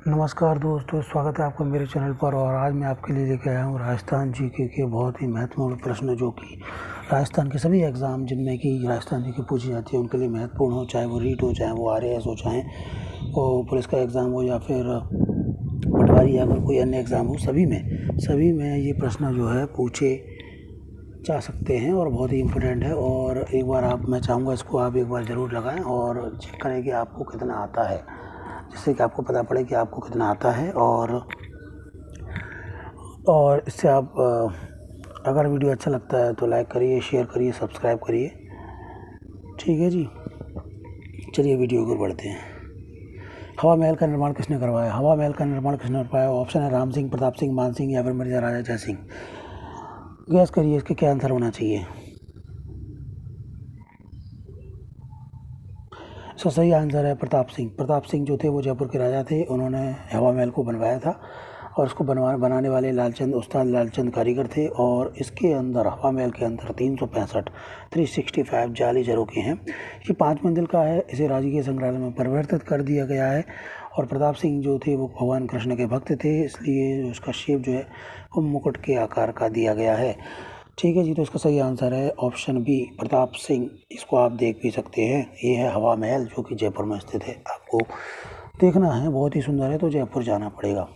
नमस्कार दोस्तों, स्वागत है आपका मेरे चैनल पर। और आज मैं आपके लिए लेकर आया हूँ राजस्थान जीके के बहुत ही महत्वपूर्ण प्रश्न, जो कि राजस्थान के सभी एग्ज़ाम जिनमें कि राजस्थान जीके पूछी जाती है उनके लिए महत्वपूर्ण हो, चाहे वो रीट हो, चाहे वो आरएएस हो, चाहे वो पुलिस का एग्ज़ाम हो या फिर पटवारी या फिर कोई अन्य एग्ज़ाम हो। सभी में ये प्रश्न जो है पूछे जा सकते हैं और बहुत ही इम्पोर्टेंट है। और एक बार मैं चाहूँगा इसको आप एक बार ज़रूर लगाएं और चेक करें कि आपको कितना आता है, जिससे कि आपको पता पड़े कि आपको कितना आता है। और इससे आप अगर वीडियो अच्छा लगता है तो लाइक करिए, शेयर करिए, सब्सक्राइब करिए। ठीक है जी, चलिए वीडियो को बढ़ते हैं। हवा महल का निर्माण किसने करवाया? हवा महल का निर्माण किसने करवाया? ऑप्शन है राम सिंह, प्रताप सिंह, मान सिंह या फिर मिर्जा राजा जय सिंह। गैस करिए इसके क्या आंसर होना चाहिए। इसका सही आंसर है प्रताप सिंह। प्रताप सिंह जो थे वो जयपुर के राजा थे, उन्होंने हवा महल को बनवाया था। और इसको बनाने वाले उस्ताद लालचंद कारीगर थे। और इसके अंदर हवा महल के अंदर 365 जाली झरोखे हैं। ये 5 मंजिल का है। इसे राजकीय संग्रहालय में परिवर्तित कर दिया गया है। और प्रताप सिंह जो थे वो भगवान कृष्ण के भक्त थे, इसलिए उसका शेप जो है वो मुकुट के आकार का दिया गया है। ठीक है जी, तो इसका सही आंसर है ऑप्शन बी, प्रताप सिंह। इसको आप देख भी सकते हैं। ये है हवा महल जो कि जयपुर में स्थित है। आपको देखना है, बहुत ही सुंदर है, तो जयपुर जाना पड़ेगा।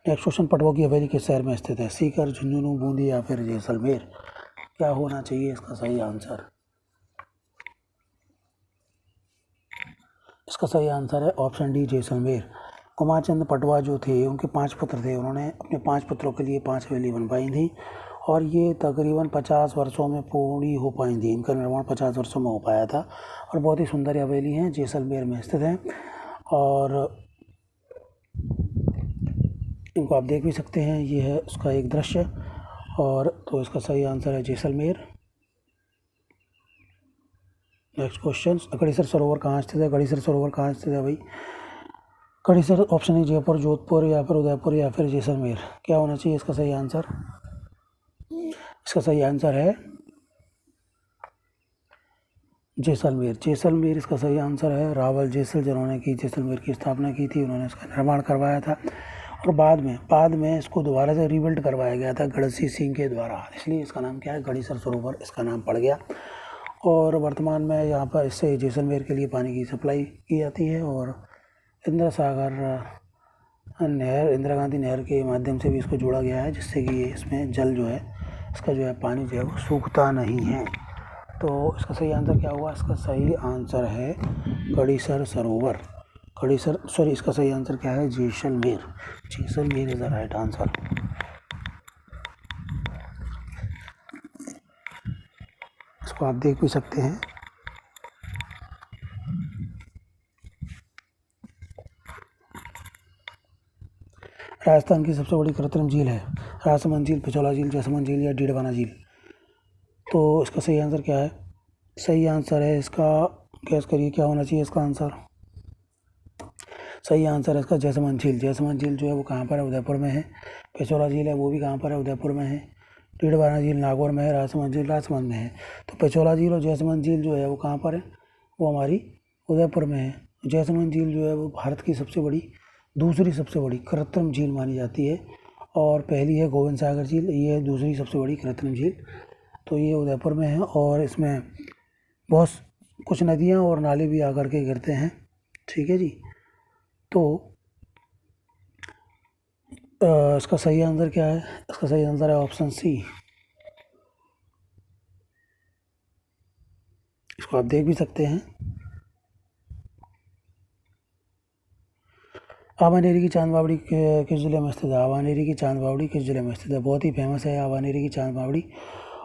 नेक्स्ट क्वेश्चन, पटवा की हवेली किस शहर में स्थित है? सीकर, झुंझुनू, बूंदी या फिर जैसलमेर। क्या होना चाहिए इसका सही आंसर? इसका सही आंसर है ऑप्शन डी, जैसलमेर। कुमारचंद पटवा जो थे उनके 5 पुत्र थे। उन्होंने अपने 5 पुत्रों के लिए 5 हवेली बनवाई थी और ये तकरीबन 50 वर्षों में पूरी हो पाई थी। इनका निर्माण 50 वर्षों में हो पाया था और बहुत ही सुंदर हवेली हैं, जैसलमेर में स्थित हैं। और इनको आप देख भी सकते हैं। ये है उसका एक दृश्य। और तो इसका सही आंसर है जैसलमेर। नेक्स्ट क्वेश्चन, गढ़ीसर सरोवर कहाँ स्थित है? गढ़ीसर सरोवर कहाँ स्थित है भाई? गढ़ीसर ऑप्शन है जयपुर, जोधपुर या फिर उदयपुर या फिर जैसलमेर। क्या होना चाहिए इसका सही आंसर? इसका सही आंसर है जैसलमेर। जैसलमेर इसका सही आंसर है। रावल जैसल जिन्होंने की जैसलमेर की स्थापना की थी, उन्होंने इसका निर्माण करवाया था। और बाद में इसको दोबारा से रीबिल्ड करवाया गया था गढ़सी सिंह के द्वारा, इसलिए इसका नाम क्या है? गढ़ीसर सरोवर इसका नाम पड़ गया। और वर्तमान में यहाँ पर इससे जैसलमेर के लिए पानी की सप्लाई की जाती है। और इंदिरा गांधी नहर के माध्यम से भी इसको जोड़ा गया है, जिससे कि इसमें जल जो है, इसका जो है पानी जो है वो सूखता नहीं है। तो इसका सही आंसर क्या हुआ? इसका सही आंसर है गढ़ीसर सरोवर। इसका सही आंसर क्या है? Jaisalmer. Jaisalmer is the right answer. इसको आप देख भी सकते हैं। राजस्थान की सबसे बड़ी कृत्रिम झील है? राजसमंद झील, पिछोला झील, जैसमंद झील या डीडवाना झील। तो इसका सही आंसर क्या है? सही आंसर है इसका, गैस करिए क्या होना चाहिए इसका आंसर। सही आंसर है इसका जैसमंद झील। जैसमंद झील जो है वो कहाँ पर है? उदयपुर में है। पिछोला झील है वो भी कहाँ पर है? उदयपुर में है। डीडवाना झील नागौर में है। राजसमंद झील राजसमंद में है। तो पिछोला झील और जैसमंद झील जो है वो कहाँ पर है? वो हमारी उदयपुर में है। जैसमंद झील जो है वो भारत की दूसरी सबसे बड़ी कृत्रिम झील मानी जाती है। और पहली है गोविंद सागर झील, ये है दूसरी सबसे बड़ी कृत्रिम झील। तो ये उदयपुर में है और इसमें बहुत कुछ नदियाँ और नाले भी आकर के गिरते हैं। ठीक है जी, तो इसका सही आंसर क्या है? इसका सही आंसर है ऑप्शन सी। इसको आप देख भी सकते हैं। आवानेरी की चांद बावड़ी किस जिले में स्थित है? आवानेरी की चांद बावड़ी किस जिले में स्थित है? बहुत ही फेमस है आवानेरी की चांद बावड़ी।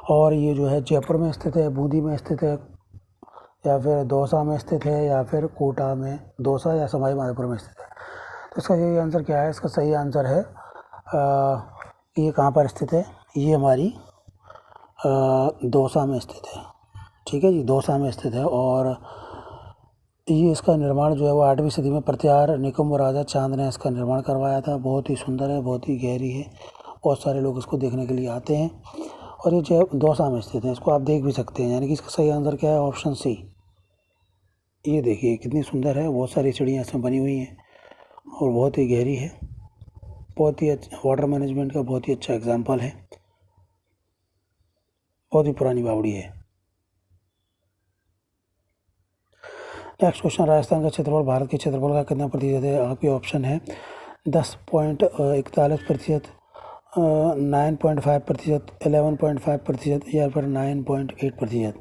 और ये जो है जयपुर में स्थित है, बूंदी में स्थित है, या फिर दौसा में स्थित है, या फिर कोटा में, दौसा या सवाई माधोपुर में स्थित है। तो इसका सही आंसर क्या है? इसका सही आंसर है ये कहाँ पर स्थित है? ये हमारी दौसा में स्थित है। ठीक है जी, दौसा में स्थित है। और ये इसका निर्माण जो है वो 8वीं सदी में प्रत्यार निकुंभ राजा चांद ने इसका निर्माण करवाया था। बहुत ही सुंदर है, बहुत ही गहरी है, बहुत सारे लोग इसको देखने के लिए आते हैं। और ये जो दौसा में स्थित है, इसको आप देख भी सकते हैं, यानी कि इसका सही आंसर क्या है, ऑप्शन सी। ये देखिए कितनी सुंदर है, बहुत सारी चिड़ियाँ इसमें बनी हुई हैं और बहुत ही गहरी है, बहुत ही अच्छा वाटर मैनेजमेंट का बहुत ही अच्छा एग्जाम्पल है, बहुत ही पुरानी बावड़ी है। नेक्स्ट क्वेश्चन, राजस्थान का क्षेत्रफल भारत के क्षेत्रफल का कितना प्रतिशत है? आपके ऑप्शन है 10.41%, 9.5%, 11.5% या फिर 9.8%।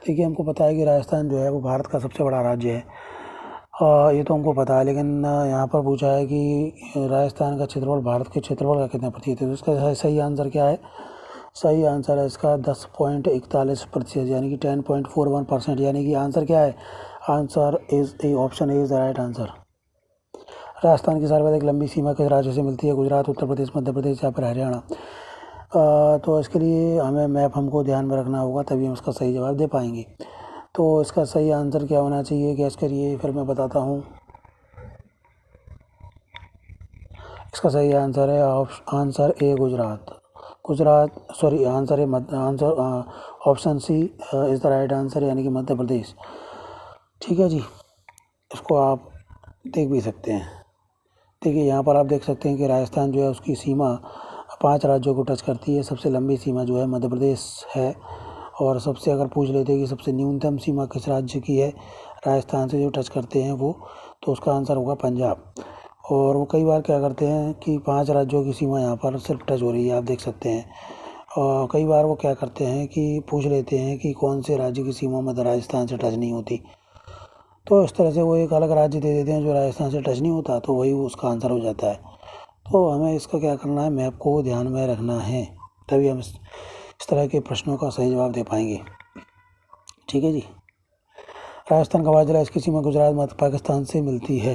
देखिए हमको पता है कि राजस्थान जो है वो भारत का सबसे बड़ा राज्य है, ये तो हमको पता है, लेकिन यहाँ पर पूछा है कि राजस्थान का क्षेत्रफल भारत के क्षेत्रफल का कितना प्रतिशत है, तो इसका सही आंसर क्या है? सही आंसर है इसका 10.41%, यानी कि 10.41%, यानी कि आंसर क्या है? Answer is a, option A is the right answer. Rajasthan की सर्वाधिक लंबी सीमा किस राज्य से मिलती है? गुजरात, उत्तर प्रदेश, मध्य प्रदेश या फिर हरियाणा? तो इसके लिए हमें मैप हमको ध्यान में रखना होगा, तभी हम इसका सही जवाब दे पाएंगे। तो इसका सही आंसर क्या होना चाहिए, गैस करिए, फिर मैं बताता हूँ। इसका सही आंसर है answer A, Gujarat, sorry, answer है answer option C is the right answer, यानी कि मध्य प्रदेश। ठीक है जी, इसको आप देख भी सकते हैं। देखिए यहाँ पर आप देख सकते हैं कि राजस्थान जो है उसकी सीमा 5 राज्यों को टच करती है। सबसे लंबी सीमा जो है मध्य प्रदेश है, और सबसे अगर पूछ लेते हैं कि सबसे न्यूनतम सीमा किस राज्य की है राजस्थान से जो टच करते हैं वो, तो उसका आंसर होगा पंजाब। और वो कई बार क्या करते हैं कि 5 राज्यों की सीमा यहाँ पर सिर्फ टच हो रही है, आप देख सकते हैं। और कई बार वो क्या करते हैं कि पूछ लेते हैं कि कौन से राज्य की सीमा मध्य राजस्थान से टच नहीं होती, तो इस तरह से वो एक अलग राज्य दे देते हैं जो राजस्थान से टच नहीं होता, तो वही उसका आंसर हो जाता है। तो हमें इसका क्या करना है, मैप को ध्यान में रखना है, तभी हम इस तरह के प्रश्नों का सही जवाब दे पाएंगे। ठीक है जी। राजस्थान का वाद जिला, इसकी सीमा गुजरात, मध्य पाकिस्तान से मिलती है।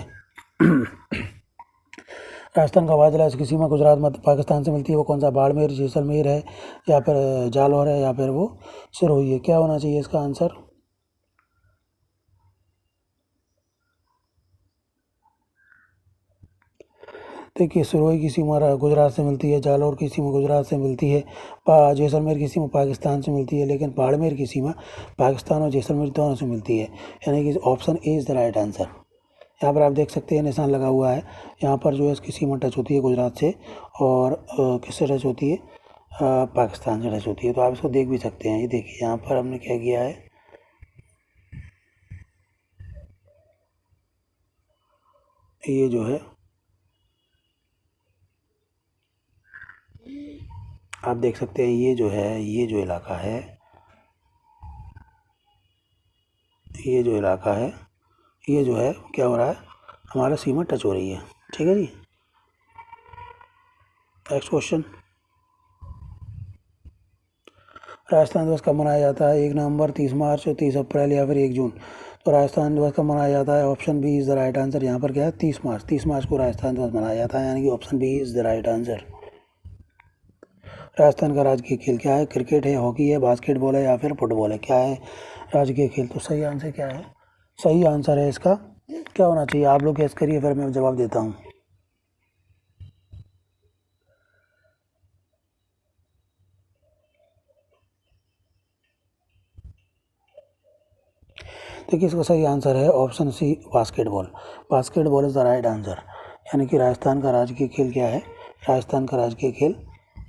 राजस्थान का वाद जिला, इसकी सीमा गुजरात, मध्य पाकिस्तान से मिलती है। वो कौन सा, बाड़मेर, जैसलमेर है या फिर जालौर है या फिर वो सिरोही है? क्या होना चाहिए इसका आंसर? देखिए सिरोही की सीमा गुजरात से मिलती है, जालौर की सीमा गुजरात से मिलती है, जैसलमेर की सीमा पाकिस्तान से मिलती है, लेकिन बाड़मेर की सीमा पाकिस्तान और जैसलमेर दोनों से मिलती है, यानी कि option A is the right answer. यहाँ पर आप देख सकते हैं निशान लगा हुआ है, यहाँ पर जो है इसकी सीमा टच होती है गुजरात से, और किससे टच होती है, पाकिस्तान से टच होती है। तो आप इसको देख भी सकते हैं। ये देखिए यहाँ पर हमने क्या किया है, ये जो है आप देख सकते हैं, ये जो है, ये जो इलाका है, ये जो इलाका है, ये जो है क्या हो रहा है, हमारा सीमा टच हो रही है। ठीक है जी। नेक्स्ट क्वेश्चन, राजस्थान दिवस कब मनाया जाता है? 1 नवंबर, 30 मार्च, 30 अप्रैल या फिर 1 जून? तो राजस्थान दिवस कब मनाया जाता है? Option B is the right answer. यहाँ पर क्या है, 30 मार्च, 30 मार्च को राजस्थान दिवस मनाया जाता है, यानी कि option B is the right answer. Rajasthan का राजकीय खेल क्या है? क्रिकेट है, हॉकी है, बास्केटबॉल है या फिर फुटबॉल है? क्या है राजकीय खेल? तो सही आंसर क्या है? सही आंसर है इसका क्या होना चाहिए, आप लोग गैस करिए, फिर मैं जवाब देता हूँ। देखिए इसका सही आंसर है option C, basketball. Basketball is the right answer, यानी कि राजस्थान का राजकीय खेल क्या है? राजस्थान का राजकीय खेल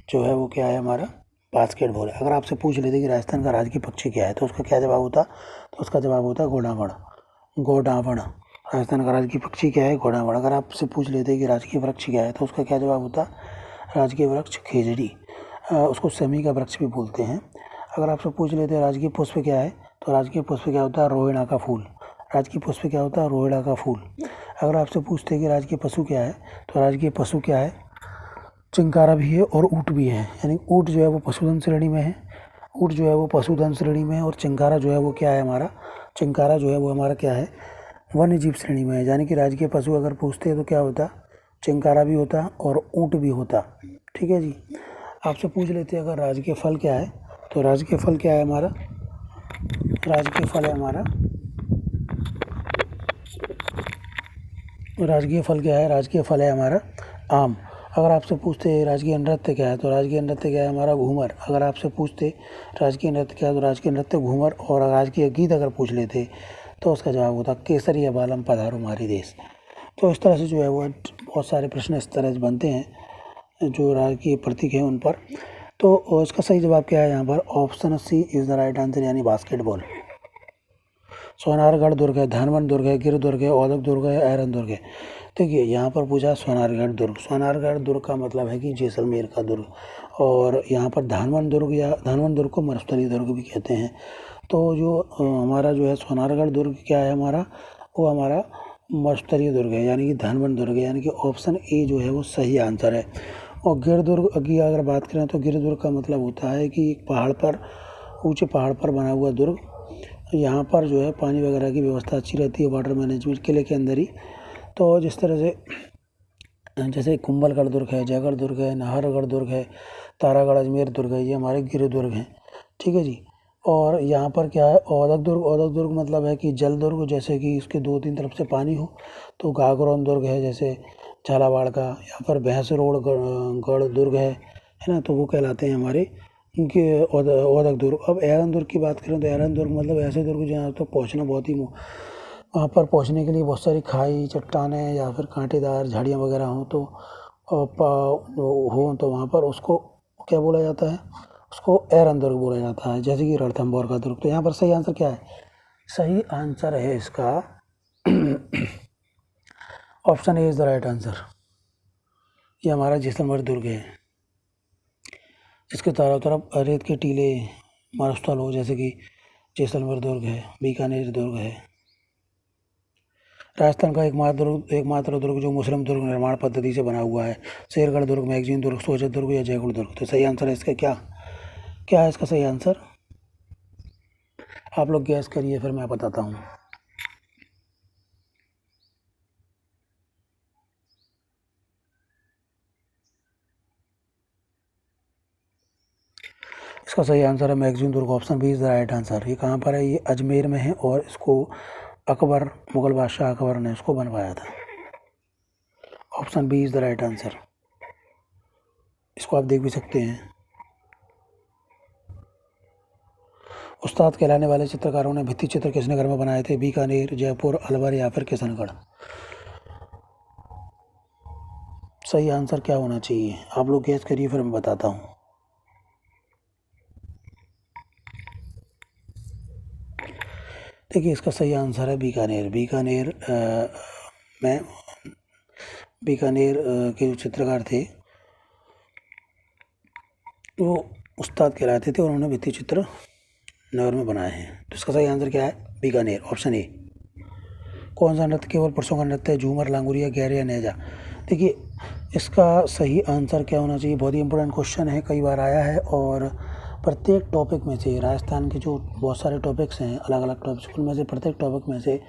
जो है वो क्या है, हमारा बास्केटबॉल है। अगर आपसे पूछ लेते कि राजस्थान का राजकीय पक्षी क्या है, तो उसका क्या जवाब होता? तो उसका जवाब होता घोड़ावण। घोड़ावण राजस्थान का राजकीय पक्षी क्या है? घोड़ावण। अगर आपसे पूछ लेते कि राजकीय वृक्ष क्या है, तो उसका क्या जवाब होता? राजकीय वृक्ष खेजड़ी, उसको सेमी का वृक्ष भी बोलते हैं। अगर आपसे पूछ लेते हैं राजकीय पुष्प क्या है, तो राजकीय पुष्प क्या होता है? रोहिणा का फूल। राजकीय पुष्प क्या होता है? रोहिणा का फूल। अगर आपसे पूछते हैं कि राजकीय पशु क्या है, तो राजकीय पशु क्या है? चिंकारा भी है और ऊँट भी है, यानी ऊँट जो है वो पशुधन श्रेणी में है, ऊँट जो है वो पशुधन श्रेणी में है, और चिंकारा जो है वो क्या है हमारा, चिंकारा जो है वो हमारा क्या है, वन्य जीव श्रेणी में है। यानी कि राजकीय पशु अगर पूछते हैं तो क्या होता? चिंकारा भी होता और ऊँट भी होता। ठीक है जी। आपसे पूछ लेते हैं अगर राजकीय फल क्या है, तो राजकीय फल क्या है हमारा? राजकीय फल है हमारा, राजकीय फल क्या है? राजकीय फल है हमारा आम। अगर आपसे पूछते राजकीय नृत्य क्या है तो राजकीय नृत्य क्या है हमारा घूमर। अगर आपसे पूछते राजकीय नृत्य क्या है तो राजकीय नृत्य घूमर। और राजकीय गीत अगर पूछ लेते तो उसका जवाब होता केसरिया बालम पधारो मारी देश। तो इस तरह से जो है वो बहुत सारे प्रश्न इस तरह से बनते हैं जो राजकीय प्रतीक है उन पर। तो इसका सही जवाब क्या है यहाँ पर, option C is the right answer, यानी बास्केटबॉल। सोनारगढ़ दुर्ग है, धानवन दुर्ग है, गिर दुर्ग है, औदक दुर्ग है, ऐरन दुर्ग है। देखिए यहाँ पर पूछा सोनारगढ़ दुर्ग। सोनारगढ़ दुर्ग का मतलब है कि जैसलमेर का दुर्ग, और यहाँ पर धानवन दुर्ग या धानवन दुर्ग को मरुस्थलीय दुर्ग भी कहते हैं। तो जो हमारा जो है सोनारगढ़ दुर्ग क्या है हमारा, वो हमारा मरुस्थलीय दुर्ग है, यानी कि धानवन दुर्ग है, यानी कि ऑप्शन ए जो है वो सही आंसर है। और गिर दुर्ग की अगर बात करें तो गिर दुर्ग का मतलब होता है कि एक पहाड़ पर, ऊंचे पहाड़ पर बना हुआ दुर्ग। यहाँ पर जो है पानी वगैरह की व्यवस्था अच्छी रहती है, वाटर मैनेजमेंट किले के अंदर ही। तो जिस तरह से जैसे कुंभलगढ़ दुर्ग है, जयगढ़ दुर्ग है, नाहरगढ़ दुर्ग है, तारागढ़ अजमेर दुर्ग है, ये हमारे गिर दुर्ग हैं। ठीक है जी। और यहाँ पर क्या है, औदक दुर्ग। औदक दुर्ग मतलब है कि जल दुर्ग, जैसे कि इसके 2-3 तरफ से पानी हो। तो गागरोन दुर्ग है जैसे झालावाड़ का, या फिर भैंस रोड गढ़ दुर्ग है ना, तो वो कहलाते हैं हमारे इनके औदक दुर्ग। अब ऐरन दुर्ग की बात करें तो ऐरन दुर्ग मतलब ऐसे दुर्ग जहाँ तक पहुँचना बहुत ही, वहाँ पर पहुँचने के लिए बहुत सारी खाई, चट्टानें या फिर कांटेदार झाड़ियाँ वगैरह हों तो हो, तो वहाँ पर उसको क्या बोला जाता है, उसको ऐरन दुर्ग बोला जाता है, जैसे कि रणथंभौर का दुर्ग। तो यहाँ पर सही आंसर क्या है, सही आंसर है इसका option A is the right answer. ये हमारा जैसलमेर दुर्ग है, जिसके चारों तरफ रेत के टीले मरुस्थल हो, जैसे कि जैसलमेर दुर्ग है, बीकानेर दुर्ग है। राजस्थान का एकमात्र दुर्ग जो मुस्लिम दुर्ग निर्माण पद्धति से बना हुआ है, शेरगढ़ दुर्ग, मैगजीन दुर्ग, सोजत दुर्ग या जयगढ़ दुर्ग। तो सही आंसर है इसका क्या, क्या है इसका सही आंसर, आप लोग गैस करिए फिर मैं बताता हूँ। इसका सही आंसर है मैगजीन दुर्ग, option B is the right answer. ये कहाँ पर है, ये अजमेर में है, और इसको अकबर, मुगल बादशाह अकबर ने इसको बनवाया था। Option B is the right answer. इसको आप देख भी सकते हैं। उस्ताद कहलाने वाले चित्रकारों ने भित्ति चित्र किस नगर में बनाए थे, बीकानेर, जयपुर, अलवर या फिर किशनगढ़। सही आंसर क्या होना चाहिए, आप लोग गैस करिए फिर मैं बताता हूँ। देखिए इसका सही आंसर है बीकानेर। बीकानेर के जो चित्रकार थे वो उस्ताद कहलाते थे, और उन्होंने भित्ति चित्र नगर में बनाए हैं। तो इसका सही आंसर क्या है, बीकानेर, ऑप्शन ए। कौन सा नृत्य केवल पुरुषों का नृत्य है, झूमर, लांगुरिया, गैर या नेजा। देखिए इसका सही आंसर क्या होना चाहिए, बहुत ही इंपॉर्टेंट क्वेश्चन है, कई बार आया है। और प्रत्येक टॉपिक में से, राजस्थान के जो बहुत सारे टॉपिक्स हैं, अलग अलग टॉपिक्स, उनमें से प्रत्येक टॉपिक में से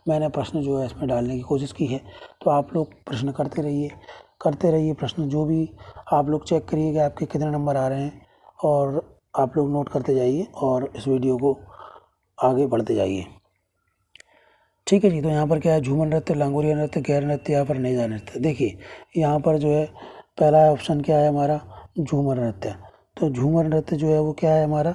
मैंने प्रश्न जो है इसमें डालने की कोशिश की है। तो आप लोग प्रश्न करते रहिए प्रश्न, जो भी आप लोग चेक करिए कि आपके कितने नंबर आ रहे हैं, और आप लोग नोट करते जाइए और इस वीडियो को आगे बढ़ते जाइए। ठीक है जी। तो यहाँ पर क्या है, झूमर नृत्य, लांगोरिया नृत्य, गैर नृत्य या फिर नेजा नृत्य। देखिए यहाँ पर जो है पहला ऑप्शन क्या है हमारा, झूमर नृत्य। तो झूमर नृत्य जो है वो क्या है हमारा,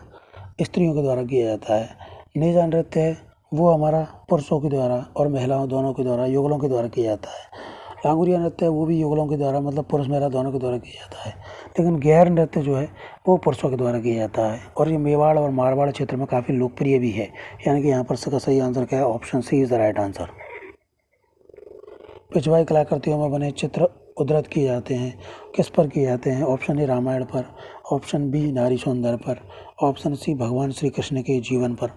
स्त्रियों के द्वारा किया जाता है। नेजा नृत्य है वो हमारा पुरुषों के द्वारा और महिलाओं दोनों के द्वारा, युगलों के द्वारा किया जाता है। लांगुरिया नृत्य है वो भी युगलों के द्वारा, मतलब पुरुष महिला दोनों के द्वारा किया जाता है। लेकिन गैर नृत्य जो है वो पुरुषों के द्वारा किया जाता है, और ये मेवाड़ और मारवाड़ क्षेत्र में काफ़ी लोकप्रिय भी है। यानी कि यहाँ पर इसका सही आंसर क्या है, option C is the right answer. Pichwai कलाकृतियों में बने चित्र उद्धृत किए जाते हैं, किस पर किए जाते हैं, ऑप्शन ए रामायण पर, ऑप्शन बी नारी सौंदर्य पर, ऑप्शन सी भगवान श्री कृष्ण के जीवन पर,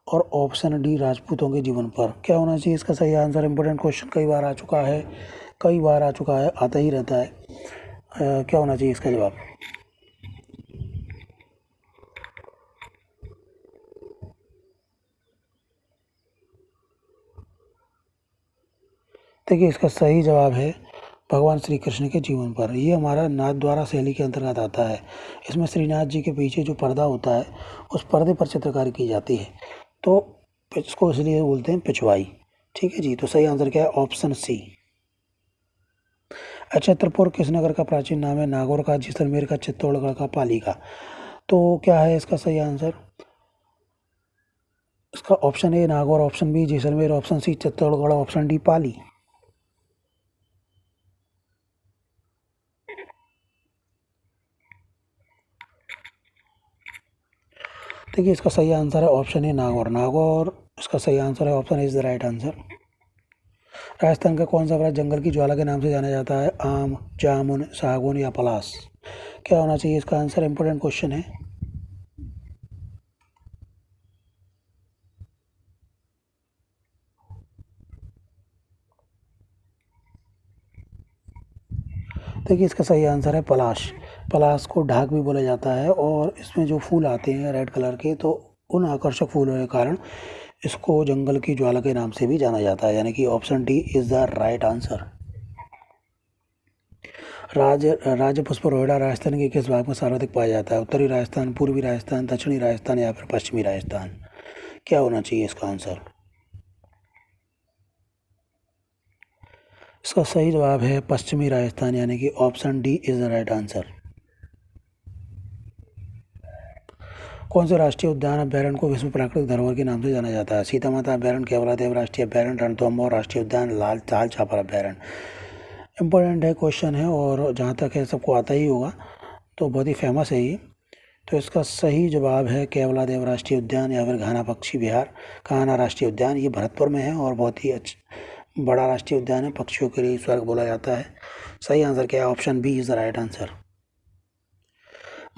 और ऑप्शन डी राजपूतों के जीवन पर। क्या होना चाहिए इसका सही आंसर, इंपॉर्टेंट क्वेश्चन कई बार आ चुका है, आता ही रहता है। क्या होना चाहिए इसका जवाब, देखिए इसका सही जवाब है भगवान श्री कृष्ण के जीवन पर। ये हमारा नाथद्वारा शैली के अंतर्गत आता है। इसमें श्रीनाथ जी के पीछे जो पर्दा होता है उस पर्दे पर चित्रकारी की जाती है, तो इसको इसलिए बोलते हैं पिछवाई। ठीक है जी। तो सही आंसर क्या है, ऑप्शन सी। छतरपुर किस नगर का प्राचीन नाम है? नागौर का, जैसलमेर का, चित्तौड़गढ़ का, पाली का। तो क्या है इसका सही आंसर? इसका option A Nagaur, option B Jaisalmer, option C Chittorgarh, option D Pali. देखिए इसका सही आंसर है ऑप्शन ए नागौर। नागौर इसका सही आंसर है, option is the right answer. Rajasthan का कौन सा वृक्ष जंगल की ज्वाला के नाम से जाना जाता है? आम, जामुन, सागौन या पलास। क्या होना चाहिए इसका आंसर? इंपॉर्टेंट क्वेश्चन है। देखिए इसका सही आंसर है पलाश। पलाश को ढाक भी बोला जाता है और इसमें जो फूल आते हैं रेड कलर के, तो उन आकर्षक फूलों के कारण इसको जंगल की ज्वाला के नाम से भी जाना जाता है, यानी कि option D is the right answer. राज्य पुष्प रोहिड़ा राजस्थान के किस भाग में सर्वाधिक पाया जाता है? उत्तरी राजस्थान, पूर्वी राजस्थान, दक्षिणी राजस्थान या फिर पश्चिमी राजस्थान। क्या होना चाहिए इसका आंसर? इसका सही जवाब है पश्चिमी राजस्थान, यानी कि option D is the right answer. कौन से राष्ट्रीय उद्यान अभ्यारण्य को विश्व प्राकृतिक धरोहर के नाम से जाना जाता है? सीता माता अभ्यारण्य, केवलादेव राष्ट्रीय अभ्यारण्य, रणथंभौर राष्ट्रीय उद्यान, लाल चाल छापर अभ्यारण्य। इम्पोर्टेंट है क्वेश्चन है और जहाँ तक है सबको आता ही होगा, तो बहुत ही फेमस है ये। तो इसका सही जवाब है केवलादेव राष्ट्रीय उद्यान या फिर घाना पक्षी विहार, कान्हा राष्ट्रीय उद्यान। ये भरतपुर में है और बहुत ही बड़ा राष्ट्रीय उद्यान है, पक्षियों के लिए स्वर्ग बोला जाता है। सही आंसर क्या है? Option B is the right answer.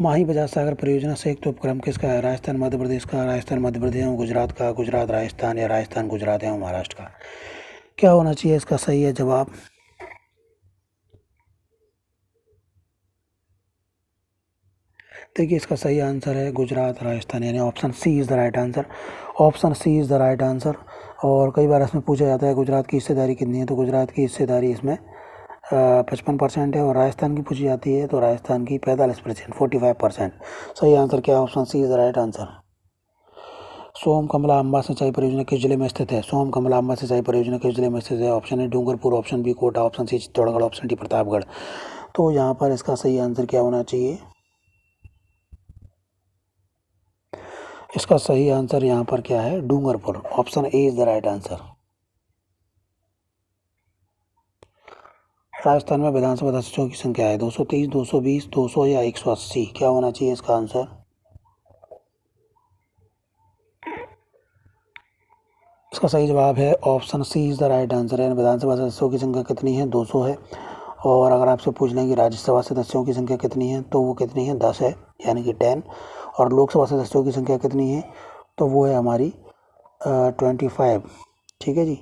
Mahi Bajaj Sagar परियोजना संयुक्त उपक्रम किसका है? राजस्थान मध्य प्रदेश का, राजस्थान मध्य प्रदेश एवं गुजरात का, गुजरात राजस्थान या राजस्थान गुजरात एवं महाराष्ट्र का। क्या होना चाहिए इसका सही है जवाब? देखिए इसका सही आंसर है गुजरात राजस्थान, यानी option C is the right answer. Option C is the right answer. और कई बार इसमें पूछा जाता है गुजरात की हिस्सेदारी कितनी है, तो गुजरात की हिस्सेदारी इसमें 55% है। और राजस्थान की पूछी जाती है तो राजस्थान की 45%, 45%। सही आंसर क्या है? Option C is the right answer. Som Kamla Amba सिंचाई परियोजना किस जिले में स्थित है? सोम कमला अम्बा सिंचाई परियोजना किस जिले में स्थित है? Option A Dungarpur, option B Kota, option C Chittorgarh, option D Pratapgarh. तो यहाँ पर इसका सही आंसर क्या होना चाहिए? इसका सही आंसर यहाँ पर क्या है? Dungarpur. Option A is the right answer. Rajasthan में विधानसभा सदस्यों की संख्या है 223, 220, 200 या 180। क्या होना चाहिए इसका आंसर? इसका सही जवाब है option C is the right answer. यानी विधानसभा सदस्यों की संख्या कितनी है? 200 है। और अगर आपसे पूछ लें कि राज्यसभा सदस्यों की संख्या कितनी है, तो वो कितनी है? 10 है, यानी कि 10। और लोकसभा सदस्यों की संख्या कितनी है? तो वो है हमारी 25। ठीक है जी।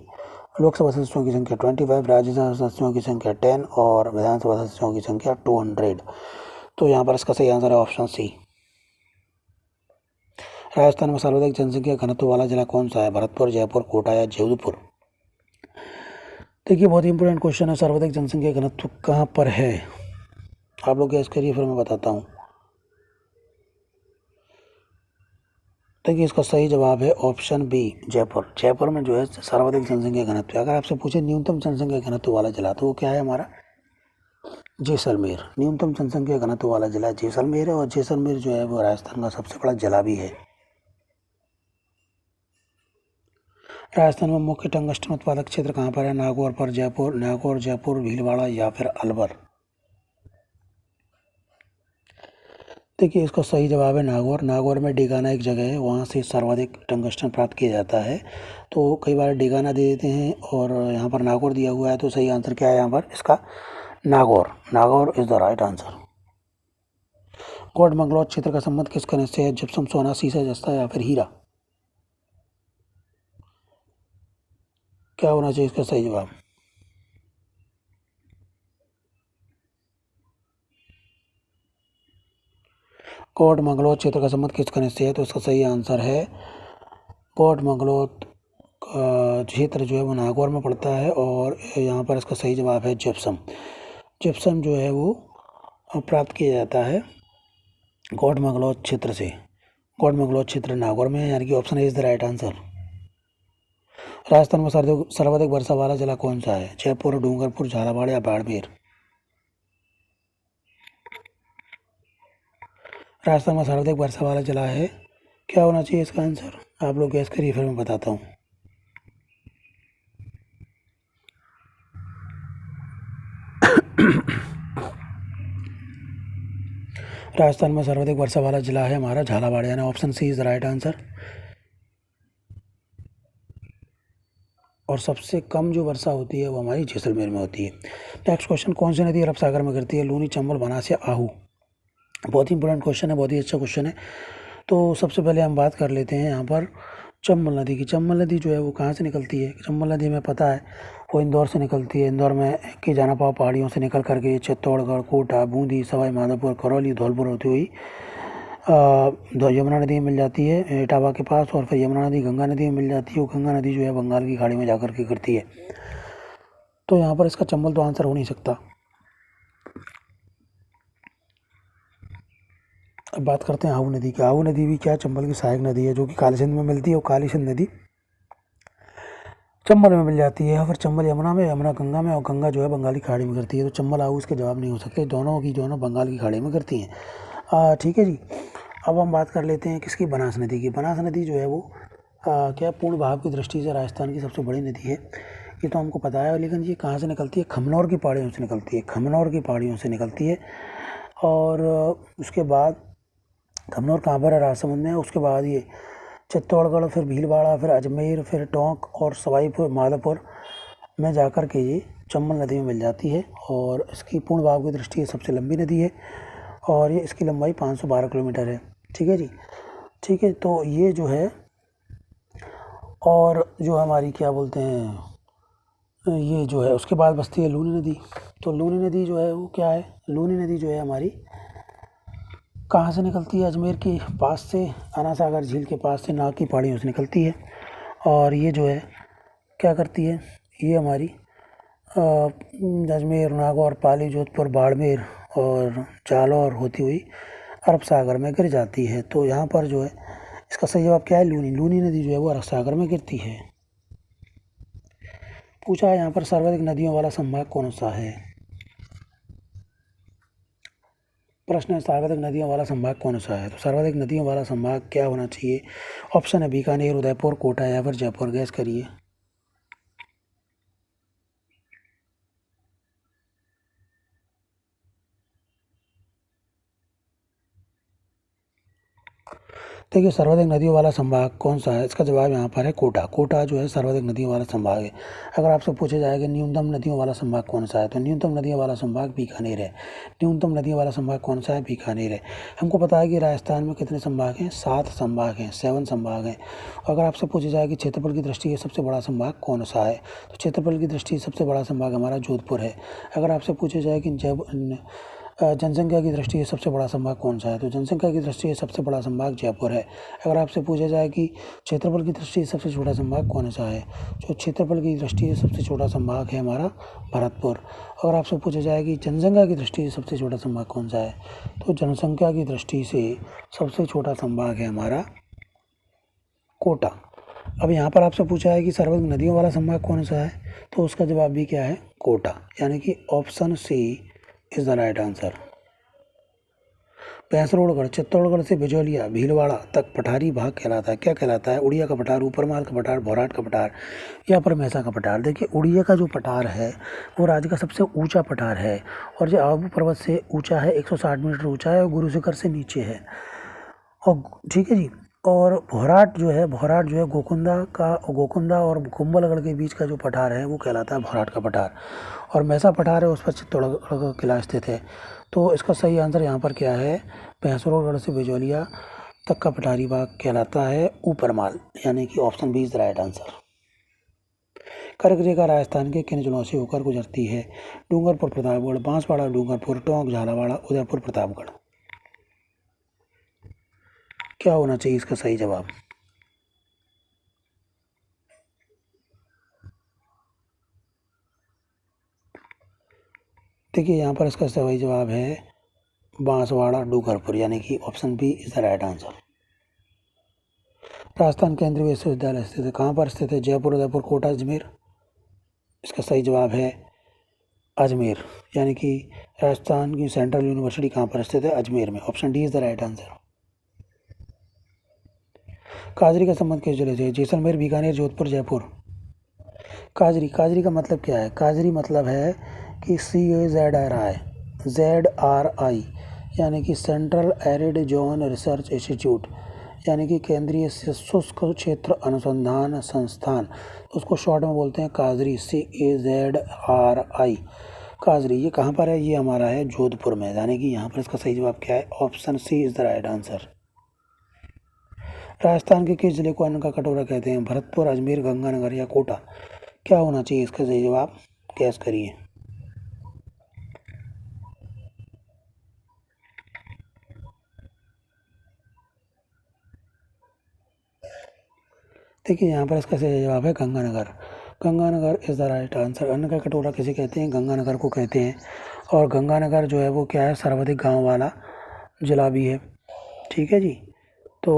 लोकसभा सदस्यों की संख्या 25, राज्यसभा सदस्यों की संख्या 10 और विधानसभा सदस्यों की संख्या 200। तो यहाँ पर इसका सही आंसर है ऑप्शन सी। राजस्थान में सर्वाधिक जनसंख्या घनत्व वाला जिला कौन सा है? भरतपुर, जयपुर, कोटा या जोधपुर। देखिए बहुत ही इंपॉर्टेंट क्वेश्चन है, सर्वाधिक जनसंख्या घनत्व कहाँ पर है? आप लोग गैस करिए, फिर मैं बताता हूँ। देखिए इसका सही जवाब है ऑप्शन बी जयपुर। जयपुर में जो है सर्वाधिक जनसंख्या घनत्व। अगर आपसे पूछे न्यूनतम जनसंख्या घनत्व वाला जिला, तो वो क्या है हमारा? जैसलमेर। न्यूनतम जनसंख्या घनत्व वाला जिला जैसलमेर है और जैसलमेर जो है वो राजस्थान का सबसे बड़ा जिला भी है। राजस्थान में मुख्य टंगस्टन उत्पादक क्षेत्र कहाँ पर है? नागौर पर, जयपुर, नागौर, जयपुर, भीलवाड़ा या फिर अलवर। देखिए इसका सही जवाब है नागौर। नागौर में डेगाना एक जगह है, वहाँ से सर्वाधिक टंगस्टन प्राप्त किया जाता है। तो कई बार डेगाना दे देते हैं और यहाँ पर नागौर दिया हुआ है, तो सही आंसर क्या है यहाँ पर? इसका Nagaur. Nagaur is the right answer. कोट मंगलौर क्षेत्र का संबंध किस खनिज से है? जिप्सम, सोना, सीसा, जस्ता या फिर हीरा। क्या होना चाहिए इसका सही जवाब? कोट मंगलौर क्षेत्र का संबंध किस खनिज से है? तो इसका सही आंसर है कोट मंगलौर क्षेत्र जो है वो नागौर में पड़ता है और यहाँ पर इसका सही जवाब है जिप्सम। जिप्सम जो है वो प्राप्त किया जाता है कोट मंगलौर क्षेत्र से। कोट मंगलौर क्षेत्र नागौर में है, यानी कि option A is the right answer. Rajasthan में सर्वाधिक वर्षा वाला जिला कौन सा है? जयपुर, डूंगरपुर, झालावाड़ या बाड़मेर। राजस्थान में सर्वाधिक वर्षा वाला जिला है, क्या होना चाहिए इसका आंसर? आप लोग गैस करिए, फिर मैं बताता हूँ। राजस्थान में सर्वाधिक वर्षा वाला जिला है हमारा झालावाड़, यानी option C is the right answer. और सबसे कम जो वर्षा होती है वो हमारी जैसलमेर में होती है। नेक्स्ट क्वेश्चन, कौन सी नदी अरब सागर में गिरती है? लूनी, चंबल, बनास या आहू? बहुत ही इंपॉर्टेंट क्वेश्चन है, बहुत ही अच्छा क्वेश्चन है। तो सबसे पहले हम बात कर लेते हैं यहाँ पर चंबल नदी की। चंबल नदी जो है वो कहाँ से निकलती है? चंबल नदी में पता है वो इंदौर से निकलती है। इंदौर में की जानापाव पहाड़ियों से निकल करके चित्तौड़गढ़, कोटा, बूंदी, सवाई माधोपुर, करौली, धौलपुर होती हुई यमुना नदी में मिल जाती है इटावा के पास, और फिर यमुना नदी गंगा नदी में मिल जाती है। वो गंगा नदी जो है बंगाल की खाड़ी में जाकर के गिरती है। तो यहाँ पर इसका चंबल तो आंसर हो नहीं सकता। अब बात करते हैं आहू नदी की। आहू नदी भी क्या चंबल की सहायक नदी है, जो कि काली सिंध में मिलती है। और काली सिंध नदी चंबल में मिल जाती है, फिर चंबल यमुना में, यमुना गंगा में, और गंगा जो है बंगाली खाड़ी में गिरती है। तो चंबल आहू इसके जवाब नहीं हो सकते, दोनों बंगाल की खाड़ी में गिरती हैं। ठीक है जी। अब हम बात कर लेते हैं किसकी? बनास नदी की। बनास नदी जो है वो क्या पूर्ण भाव की दृष्टि से राजस्थान की सबसे बड़ी नदी है, ये तो हमको पता है। लेकिन ये कहाँ से निकलती है? खमनौर की पहाड़ियों से निकलती है। खमनौर की पहाड़ियों से निकलती है। और उसके बाद खमनौर कहाँ पर है? राजसमंद में है। उसके बाद ये चित्तौड़गढ़, फिर भीलवाड़ा, फिर अजमेर, फिर टोंक और सवाई माधोपुर में जाकर के ये चंबल नदी में मिल जाती है। और इसकी पूर्ण भाव की दृष्टि से सबसे लंबी नदी है, और ये इसकी लंबाई 512 किलोमीटर है। ठीक है जी, ठीक है। तो ये जो है, और जो हमारी क्या बोलते हैं, ये जो है उसके बाद बसती है लूनी नदी। तो लूनी नदी जो है वो क्या है? लूनी नदी जो है हमारी कहाँ से निकलती है? अजमेर के पास से, आना सागर झील के पास से, नाग की पहाड़ियों से निकलती है। और ये जो है क्या करती है? ये हमारी अजमेर, नागौर, पाली, जोधपुर, बाड़मेर और जालौर होती हुई अरब सागर में गिर जाती है। तो यहाँ पर जो है इसका सही जवाब क्या है? लूनी। लूनी नदी जो है वो अरब सागर में गिरती है। पूछा है यहाँ पर सर्वाधिक नदियों वाला संभाग कौन सा है? प्रश्न है सर्वाधिक नदियों वाला संभाग कौन सा है? तो सर्वाधिक नदियों वाला संभाग क्या होना चाहिए? ऑप्शन है बीकानेर, उदयपुर, कोटा या फिर जयपुर। गैस करिए। देखिए, सर्वाधिक नदियों वाला संभाग कौन सा है? इसका जवाब यहाँ पर है कोटा। कोटा जो है सर्वाधिक नदियों वाला संभाग है। अगर आपसे पूछा जाए कि न्यूनतम नदियों वाला संभाग कौन सा है, तो न्यूनतम नदियों वाला संभाग बीकानेर है। न्यूनतम नदियों वाला संभाग कौन सा है? बीकानेर है। हमको पता है कि राजस्थान में कितने संभाग हैं? 7 संभाग हैं, 7 संभाग हैं। अगर आपसे पूछा जाए कि क्षेत्रफल की दृष्टि से सबसे बड़ा संभाग कौन सा है, तो क्षेत्रफल की दृष्टि से सबसे बड़ा संभाग हमारा जोधपुर है। अगर आपसे पूछा जाए कि जनसंख्या की दृष्टि से सबसे बड़ा संभाग कौन सा है, तो जनसंख्या की दृष्टि से सबसे बड़ा संभाग जयपुर है। अगर आपसे पूछा जाए कि क्षेत्रफल की दृष्टि से सबसे छोटा संभाग कौन सा है, जो क्षेत्रफल की दृष्टि से सबसे छोटा संभाग है हमारा भरतपुर। अगर आपसे पूछा जाए कि जनसंख्या की दृष्टि से सबसे छोटा संभाग कौन सा है, तो जनसंख्या की दृष्टि से सबसे छोटा संभाग है हमारा कोटा। अब यहाँ पर आपसे पूछा है कि सर्वाधिक नदियों वाला संभाग कौन सा है, तो उसका जवाब भी क्या है? कोटा, यानी कि option C is the right answer. Bhainsrorgarh Chittorgarh से बिजौलिया भीलवाड़ा तक पठारी भाग कहलाता है। क्या कहलाता है? उड़िया का पठार, ऊपरमाल का पठार, भौराट का पठार या पर मैसा का पठार। देखिए, उड़िया का जो पठार है वो राज्य का सबसे ऊंचा पठार है, और जो आबू पर्वत से ऊंचा है, 160 मीटर ऊंचा है, और गुरु शिखर से नीचे है। और ठीक है जी। और भौराट जो है गोकुंदा और कुंभलगढ़ के बीच का जो पठार है वो कहलाता है भौराट का पठार। और मैसा पठार है, उस पर चित्तौड़गढ़ का किला स्थित है। तो इसका सही आंसर यहाँ पर क्या है? भैंसरोड़गढ़ से बिजौलिया तक का पठारी भाग कहलाता है ऊपरमाल, यानी कि option B is the right answer. कर्क रेखा राजस्थान के किन जिलों से होकर गुजरती है? डूंगरपुर, प्रतापगढ़, बांसवाड़ा, डूंगरपुर, टोंक, झालावाड़, उदयपुर, प्रतापगढ़। क्या होना चाहिए इसका सही जवाब? देखिए, यहाँ पर इसका सही जवाब है बांसवाड़ा, डूंगरपुर, यानी कि option B is the right answer. Rajasthan केंद्रीय विश्वविद्यालय स्थित है, कहाँ पर स्थित है? जयपुर, उदयपुर, कोटा, अजमेर। इसका सही जवाब है अजमेर, यानी कि राजस्थान की सेंट्रल यूनिवर्सिटी कहाँ पर स्थित है? अजमेर में। Option D is the right answer. काजरी का संबंध किस जिले से है? जैसलमेर, बीकानेर, जोधपुर, जयपुर। काजरी, काजरी का मतलब क्या है? काजरी मतलब है कि ZRI, यानी कि central arid zone research institute, यानी कि केंद्रीय शुष्क क्षेत्र अनुसंधान संस्थान, उसको शॉर्ट में बोलते हैं काजरी, CAZRI। काजरी ये कहाँ पर है? ये हमारा है जोधपुर में, यानी कि यहाँ पर इसका सही जवाब क्या है? Option C is the right answer. Rajasthan के किस जिले को अन्न का कटोरा कहते हैं? भरतपुर, अजमेर, गंगानगर या कोटा। क्या होना चाहिए इसका सही जवाब? गैस करिए। देखिए यहाँ पर इसका सही जवाब है Ganganagar. Ganganagar is the right answer. अन्न का कटोरा किसे कहते हैं? गंगानगर को कहते हैं। और गंगानगर जो है वो क्या है? सर्वाधिक गांव वाला जिला भी है। ठीक है जी। तो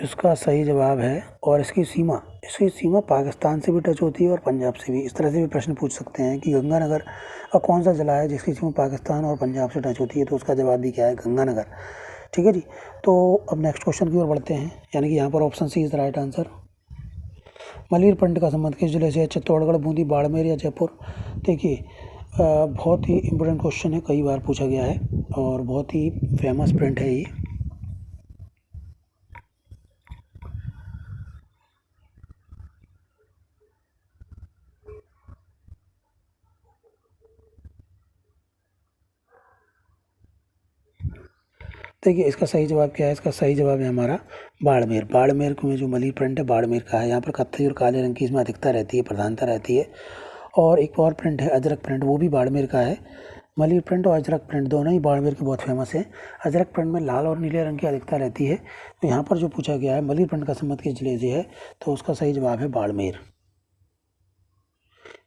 इसका सही जवाब है। और इसकी सीमा पाकिस्तान से भी टच होती है और पंजाब से भी। इस तरह से भी प्रश्न पूछ सकते हैं कि गंगानगर का कौन सा जिला है जिसकी सीमा पाकिस्तान और पंजाब से टच होती है, तो उसका जवाब भी क्या है? गंगानगर। ठीक है जी। तो अब नेक्स्ट क्वेश्चन की ओर बढ़ते हैं, यानी कि यहाँ पर option C is the right answer. मलीरपंट का संबंध किस जिले से है? चित्तौड़गढ़, बूंदी, बाड़मेर या जयपुर। देखिए बहुत ही इम्पोर्टेंट क्वेश्चन है, कई बार पूछा गया है और बहुत ही फेमस प्रिंट है ये। देखिए इसका सही जवाब क्या है? इसका सही जवाब है हमारा बाड़मेर। बाड़मेर में जो मली प्रिंट है बाड़मेर का है। यहाँ पर कत्थई और काले रंग की इसमें अधिकता रहती है, प्रधानता रहती है। और एक और प्रिंट है अजरक प्रिंट, वो भी बाड़मेर का है। मली प्रिंट और अजरक प्रिंट दोनों ही बाड़मेर के बहुत फेमस है। अजरक प्रिंट में लाल और नीले रंग की अधिकता रहती है। तो यहाँ पर जो पूछा गया है मली प्रिंट का संबंध किस जिले से है, तो उसका सही जवाब है बाड़मेर।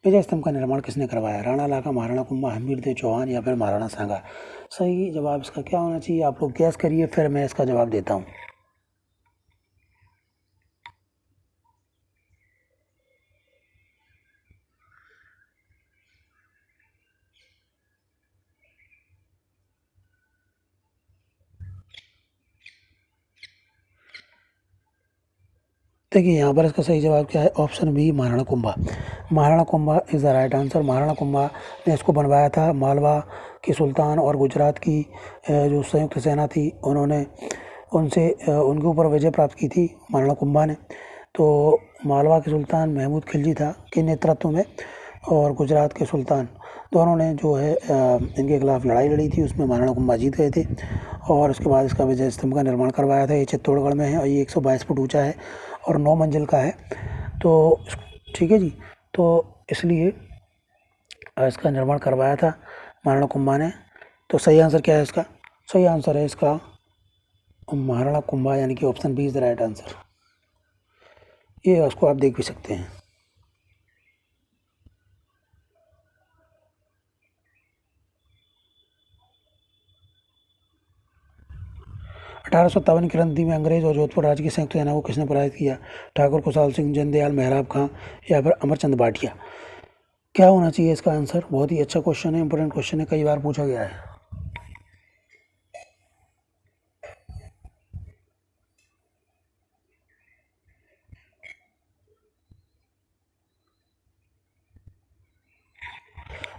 विजय स्तंभ का निर्माण किसने करवाया? राणा लाखा, महाराणा कुंभा, हमीरदेव चौहान या फिर महाराणा सांगा। सही जवाब इसका क्या होना चाहिए? आप लोग गैस करिए, फिर मैं इसका जवाब देता हूँ। देखिए यहाँ पर इसका सही जवाब क्या है? Option B Maharana Kumbha. Maharana Kumbha is the right answer. Maharana Kumbha ने इसको बनवाया था। मालवा के सुल्तान और गुजरात की जो संयुक्त सेना थी, उन्होंने उनके ऊपर विजय प्राप्त की थी महाराणा कुंभा ने। तो मालवा के सुल्तान महमूद खिलजी था के नेतृत्व में, और गुजरात के सुल्तान दोनों ने जो है इनके खिलाफ लड़ाई लड़ी थी, उसमें महाराणा कुंभा जीत गए थे। और उसके बाद इसका विजय स्तंभ का निर्माण करवाया था। ये चित्तौड़गढ़ में है और ये 122 फुट ऊंचा है और 9 मंजिल का है। तो ठीक है जी। तो इसलिए इसका निर्माण करवाया था महाराणा कुंभा ने। तो सही आंसर क्या है इसका? सही आंसर है इसका महाराणा कुंभा, यानी कि option B is the right answer. ये उसको आप देख भी सकते हैं। 1857 की क्रांति में अंग्रेज और जोधपुर राज्य की संयुक्त सेना को किसने पराजित किया? ठाकुर खुशहाल सिंह, जंदयाल, मेहराब खां या फिर अमरचंद भाटिया। क्या होना चाहिए इसका आंसर? बहुत ही अच्छा क्वेश्चन है, इंपॉर्टेंट क्वेश्चन है, कई बार पूछा गया है।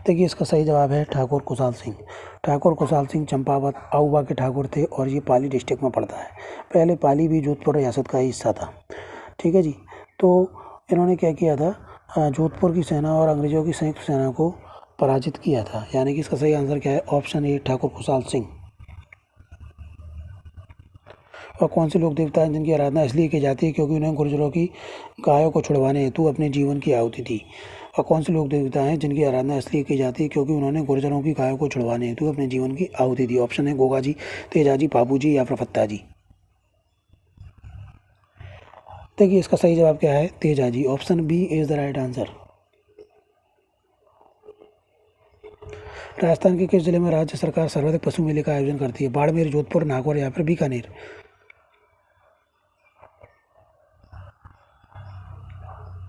देखिए इसका सही जवाब है ठाकुर खुशहाल सिंह। ठाकुर खुशहाल सिंह चंपावत आउवा के ठाकुर थे और ये पाली डिस्ट्रिक्ट में पड़ता है। पहले पाली भी जोधपुर रियासत का ही हिस्सा था। ठीक है जी। तो इन्होंने क्या किया था? जोधपुर की सेना और अंग्रेजों की संयुक्त सेना को पराजित किया था, यानी कि इसका सही आंसर क्या है? ऑप्शन ए ठाकुर खुशहाल सिंह। और कौन से लोक देवता हैं जिनकी आराधना इसलिए की जाती है क्योंकि उन्हें गुर्जरों की गायों को छुड़वाने हेतु अपने जीवन की आहुति दी? और कौन से लोक देवता हैं जिनकी आराधना इसलिए की जाती है क्योंकि उन्होंने गुर्जरों की गायों को छुड़वाने हेतु अपने जीवन की आहुति दी? ऑप्शन है गोगा जी, तेजा जी, बाबू जी या फिर फत्ता जी। देखिए इसका सही जवाब क्या है? Teja ji. Option B is the right answer. Rajasthan के किस जिले में राज्य सरकार सर्वाधिक पशु मेले का आयोजन करती है? बाड़मेर, जोधपुर, नागौर या फिर बीकानेर।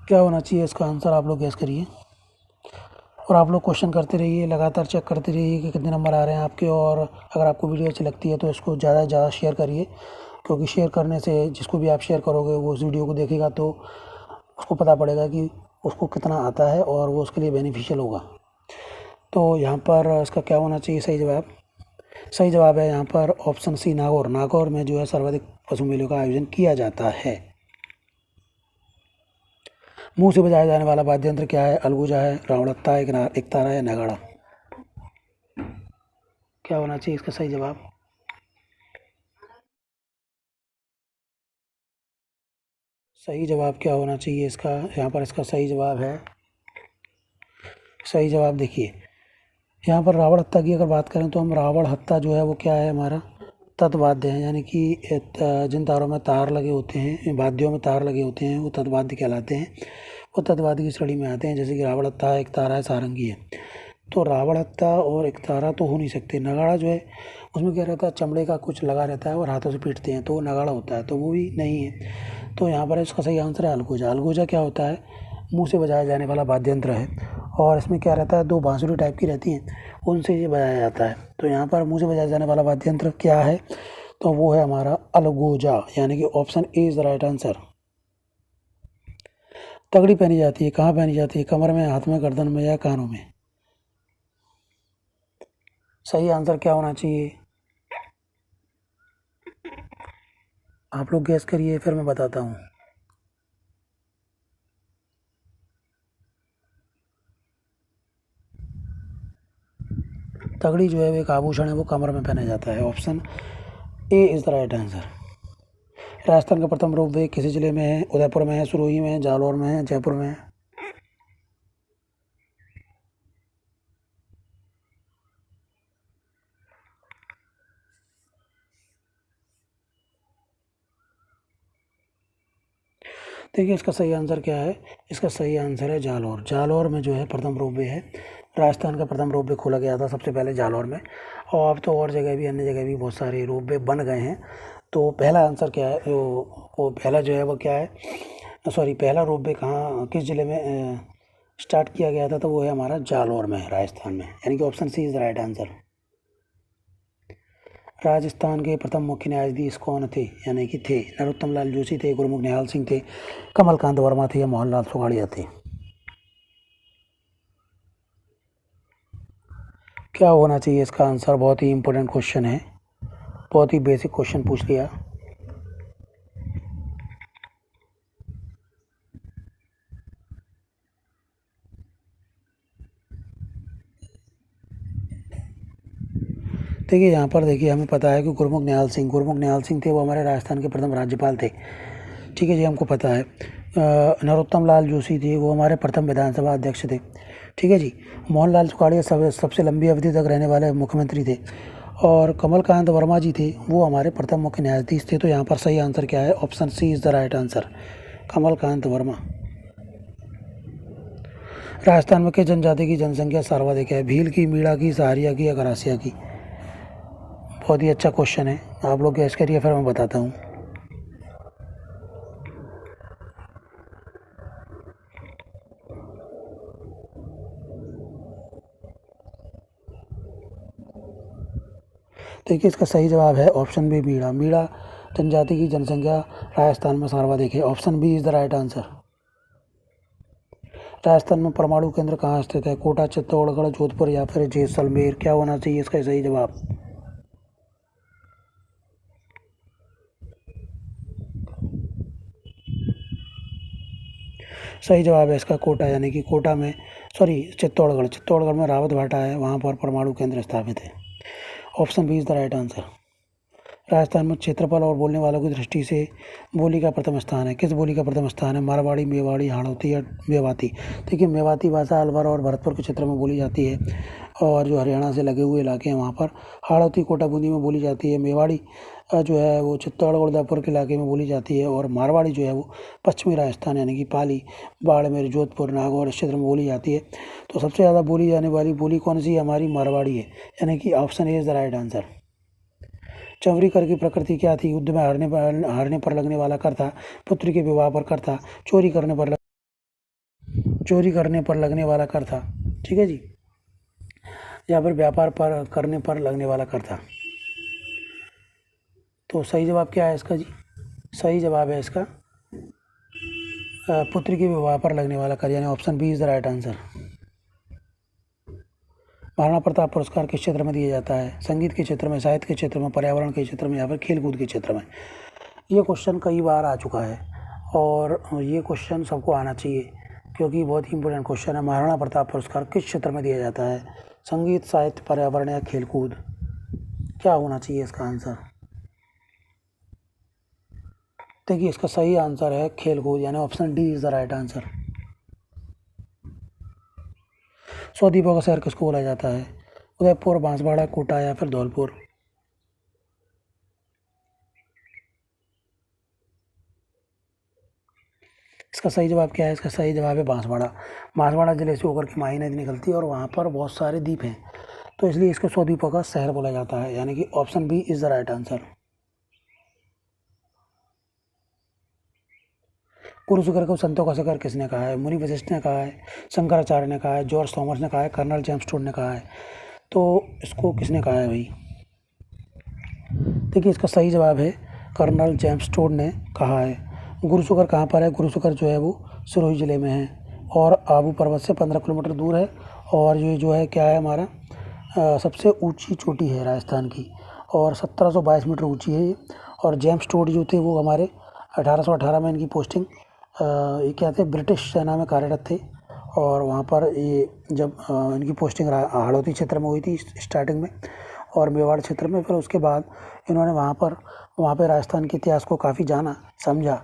क्या होना चाहिए इसका आंसर? आप लोग गैस करिए। और आप लोग क्वेश्चन करते रहिए, लगातार चेक करते रहिए कि कितने नंबर आ रहे हैं आपके। और अगर आपको वीडियो अच्छी लगती है तो इसको ज़्यादा से ज़्यादा शेयर करिए, क्योंकि शेयर करने से जिसको भी आप शेयर करोगे वो उस वीडियो को देखेगा तो उसको पता पड़ेगा कि उसको कितना आता है और वो उसके लिए बेनिफिशियल होगा। तो यहाँ पर इसका क्या होना चाहिए सही जवाब? सही जवाब है यहाँ पर ऑप्शन सी, नागौर। नागौर में जो है सर्वाधिक पशु मेलों का आयोजन किया जाता है। मुंह से बजाया जाने वाला वाद्य यंत्र क्या है? अलगूजा है, रावणत्ता है, एकतारा है, नगाड़ा। क्या होना चाहिए इसका सही जवाब? सही जवाब क्या होना चाहिए इसका? यहाँ पर इसका सही जवाब है, सही जवाब देखिए यहाँ पर रावण हत्ता की अगर बात करें तो हम रावण हत्ता जो है वो क्या है हमारा तत्वाद्य है, यानी कि जिन तारों में तार लगे होते हैं, वाद्यों में तार लगे होते हैं वो तत्वाद्य कहलाते हैं। वो तत्वाद्य की श्रेणी में आते हैं, जैसे कि रावण हत्ता है, एक तारा है, सारंगी है। तो रावण हत्ता और एक तारा तो हो नहीं सकते। नगाड़ा जो है उसमें क्या रहता है, चमड़े का कुछ लगा रहता है और हाथों से पीटते हैं तो वो नगाड़ा होता है, तो वो भी नहीं है। तो यहाँ पर इसका सही आंसर है अलगोजा। अलगोजा क्या होता है? मुंह से बजाया जाने वाला वाद्य यंत्र है और इसमें क्या रहता है, दो बांसुरी टाइप की रहती हैं, उनसे ये बजाया जाता है। तो यहाँ पर मुंह से बजाया जाने वाला वाद्य यंत्र क्या है? तो वो है हमारा अलगोजा, यानी कि option A is the right answer. तगड़ी पहनी जाती है, कहाँ पहनी जाती है? कमर में, हाथ में, गर्दन में या कानों में? सही आंसर क्या होना चाहिए? आप लोग गैस करिए, फिर मैं बताता हूँ। तगड़ी जो है वो एक आभूषण है, वो कमर में पहना जाता है। Option A is the right answer. Rajasthan का प्रथम रोपवे किस जिले में है? उदयपुर में है, सिरोही में है, जालौर में है, जयपुर में है? देखिए इसका सही आंसर क्या है? इसका सही आंसर है जालौर। जालौर में जो है प्रथम रोपवे है। राजस्थान का प्रथम रोपवे खोला गया था सबसे पहले जालौर में, और अब तो और जगह भी, अन्य जगह भी बहुत सारे रोपवे बन गए हैं। तो पहला आंसर क्या है? वो पहला जो है वो क्या है, सॉरी, पहला रोपवे कहाँ, किस ज़िले में स्टार्ट किया गया था? तो वो है हमारा जालौर में, राजस्थान में, यानी कि option C is the right answer. Rajasthan के प्रथम मुख्य न्यायाधीश कौन थे? यानी कि थे नरोत्तम लाल जोशी थे, गुरमुख निहाल सिंह थे, कमलकांत वर्मा थे या मोहनलाल सुगाड़िया थे? क्या होना चाहिए इसका आंसर? बहुत ही इंपॉर्टेंट क्वेश्चन है, बहुत ही बेसिक क्वेश्चन पूछ लिया। देखिए यहाँ पर देखिए हमें पता है कि गुरमुख निहाल सिंह थे, वो हमारे राजस्थान के प्रथम राज्यपाल थे। ठीक है जी, हमको पता है। नरोत्तम लाल जोशी थे, वो हमारे प्रथम विधानसभा अध्यक्ष थे। ठीक है जी। मोहनलाल सुखाड़िया सबसे लंबी अवधि तक रहने वाले मुख्यमंत्री थे। और कमलकांत वर्मा जी थे, वो हमारे प्रथम मुख्य न्यायाधीश थे। तो यहाँ पर सही आंसर क्या है? Option C is the right answer, Kamalkant Verma. Rajasthan में किस जनजाति की जनसंख्या सर्वाधिक है? भील की, मीणा की, सहारिया की या गरासिया की? बहुत ही अच्छा क्वेश्चन है, आप लोग गैस करिए, फिर मैं बताता हूँ। देखिए इसका सही जवाब है ऑप्शन बी, मीणा। मीणा जनजाति की जनसंख्या राजस्थान में सर्वाधिक है। Option B is the right answer. Rajasthan में परमाणु केंद्र कहाँ स्थित है? कोटा, चित्तौड़गढ़, जोधपुर या फिर जैसलमेर? क्या होना चाहिए इसका सही जवाब? सही जवाब है इसका कोटा, यानी कि कोटा में, सॉरी, चित्तौड़गढ़ में रावत भाटा है, वहाँ पर परमाणु केंद्र स्थापित है। Option B is the right answer. Rajasthan में क्षेत्रफल और बोलने वालों की दृष्टि से बोली का प्रथम स्थान है? किस बोली का प्रथम स्थान है? मारवाड़ी, मेवाड़ी, हाड़ौती या मेवाती? देखिए मेवाती भाषा अलवर और भरतपुर के क्षेत्र में बोली जाती है, और जो हरियाणा से लगे हुए इलाके हैं वहाँ पर। हाड़ौती कोटा बूंदी में बोली जाती है। मेवाड़ी जो है वो चित्तौड़गढ़ उदयपुर के इलाके में बोली जाती है। और मारवाड़ी जो है वो पश्चिमी राजस्थान, यानी कि पाली, बाड़मेर, जोधपुर, नागौर, इस क्षेत्र में बोली जाती है। तो सबसे ज़्यादा बोली जाने वाली बोली कौन सी है? हमारी मारवाड़ी है, यानी कि option A is the right answer. चौवरी कर की प्रकृति क्या थी? युद्ध में हारने पर लगने वाला कर था, पुत्र के विवाह पर कर था, चोरी करने पर लगने वाला कर था? ठीक है जी। यहाँ पर व्यापार पर करने पर लगने वाला कर था। तो सही जवाब क्या है इसका जी? सही जवाब है इसका पुत्री के विवाह पर लगने वाला कर, यानी option B is the right answer. Maharana Pratap पुरस्कार किस क्षेत्र में दिया जाता है? संगीत के क्षेत्र में, साहित्य के क्षेत्र में, पर्यावरण के क्षेत्र में, या फिर खेलकूद के क्षेत्र में? ये क्वेश्चन कई बार आ चुका है और ये क्वेश्चन सबको आना चाहिए क्योंकि बहुत ही इंपॉर्टेंट क्वेश्चन है। महाराणा प्रताप पुरस्कार किस क्षेत्र में दिया जाता है? संगीत, साहित्य, पर्यावरण या खेलकूद? क्या होना चाहिए इसका आंसर? देखिए इसका सही आंसर है खेलकूद, यानी option D is the right answer. 100 द्वीपों का शहर किसको बोला जाता है? उदयपुर, बांसवाड़ा, कोटा या फिर धौलपुर? इसका सही जवाब क्या है? इसका सही जवाब है बांसवाड़ा। बांसवाड़ा जिले से होकर के माही नदी निकलती है और वहाँ पर बहुत सारे द्वीप हैं, तो इसलिए इसको 100 द्वीपों का शहर बोला जाता है, यानी कि option B is the right answer. Guru Shikhar को संतों का शिखर किसने कहा है? मुनि वशिष्ठ ने कहा है, शंकराचार्य ने कहा है, जॉर्ज थॉमस ने कहा है, कर्नल जेम्स टोड ने कहा है? तो इसको किसने कहा है भाई? देखिए इसका सही जवाब है कर्नल जेम्स टोड ने कहा है। गुरु शिखर कहाँ पर है? गुरु शिखर जो है वो सिरोही ज़िले में है और आबू पर्वत से 15 किलोमीटर दूर है, और ये जो है क्या है हमारा सबसे ऊंची चोटी है राजस्थान की, और 1722 मीटर ऊंची है ये। और जेम्स टोड जो थे वो हमारे 1818 में इनकी पोस्टिंग ये क्या थे, ब्रिटिश सेना में कार्यरत थे, और वहाँ पर ये जब इनकी पोस्टिंग हाड़ौती क्षेत्र में हुई थी स्टार्टिंग में, और मेवाड़ क्षेत्र में। फिर उसके बाद इन्होंने वहाँ पे राजस्थान के इतिहास को काफ़ी जाना समझा,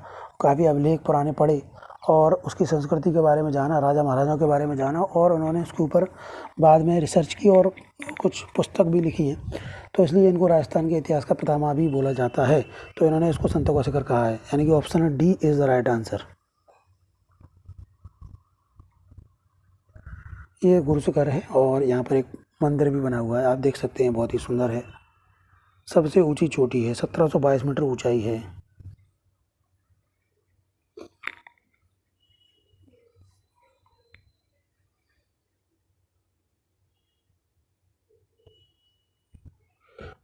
काफ़ी अभिलेख पुराने पढ़े और उसकी संस्कृति के बारे में जाना, राजा महाराजाओं के बारे में जाना, और उन्होंने उसके ऊपर बाद में रिसर्च की और कुछ पुस्तक भी लिखी हैं, तो इसलिए इनको राजस्थान के इतिहास का पितामह भी बोला जाता है। तो इन्होंने इसको संतों का शिखर कहा है, यानी कि option D is the right answer. ये गुरु शिखर है और यहाँ पर एक मंदिर भी बना हुआ है, आप देख सकते हैं, बहुत ही सुंदर है। सबसे ऊंची चोटी है, 1722 मीटर ऊंचाई है।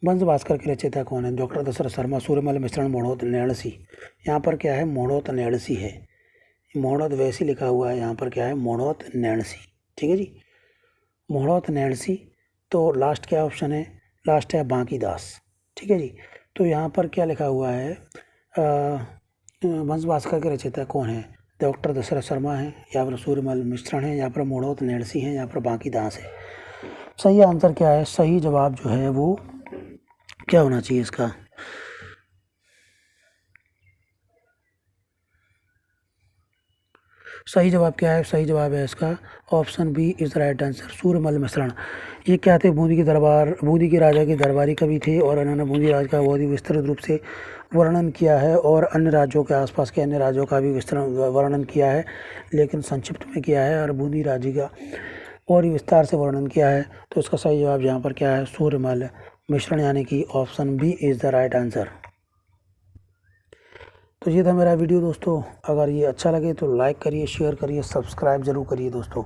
वंश भास्कर के रचयिता कौन है? डॉक्टर दशरथ शर्मा, सूर्यमल मिश्रण, मोड़ोत नैणसी? यहाँ पर क्या है? मोड़ोत नैणसी है। मोड़ोत वैसी लिखा हुआ है, यहाँ पर क्या है? मोड़ोत नैणसी। ठीक है जी, मोड़ोत नैणसी। तो लास्ट क्या ऑप्शन है? लास्ट है बांकीदास। ठीक है जी, तो यहाँ पर क्या लिखा हुआ है? वंश भास्कर के रचयिता कौन है? डॉक्टर दशरथ शर्मा है, या फिर सूर्यमल मिश्रण है, या फिर मोड़ोत नैणसी है, या फिर बांकीदास है? सही आंसर क्या है? सही जवाब जो है वो क्या होना चाहिए इसका? सही जवाब क्या है? सही जवाब है इसका option B is right answer, Suryamal Mishran. ये क्या थे? बूंदी के राजा के दरबारी कवि थे, और इन्होंने बूंदी राज का बहुत ही विस्तृत रूप से वर्णन किया है, और अन्य राज्यों के आसपास के अन्य राज्यों का भी विस्तृत वर्णन किया है, लेकिन संक्षिप्त में किया है, और बूंदी राज्य का और ही विस्तार से वर्णन किया है। तो इसका सही जवाब यहाँ पर क्या है? सूर्यमल मिश्रण, यानी कि option B is the right answer. तो ये था मेरा वीडियो दोस्तों। अगर ये अच्छा लगे तो लाइक करिए, शेयर करिए, सब्सक्राइब ज़रूर करिए दोस्तों।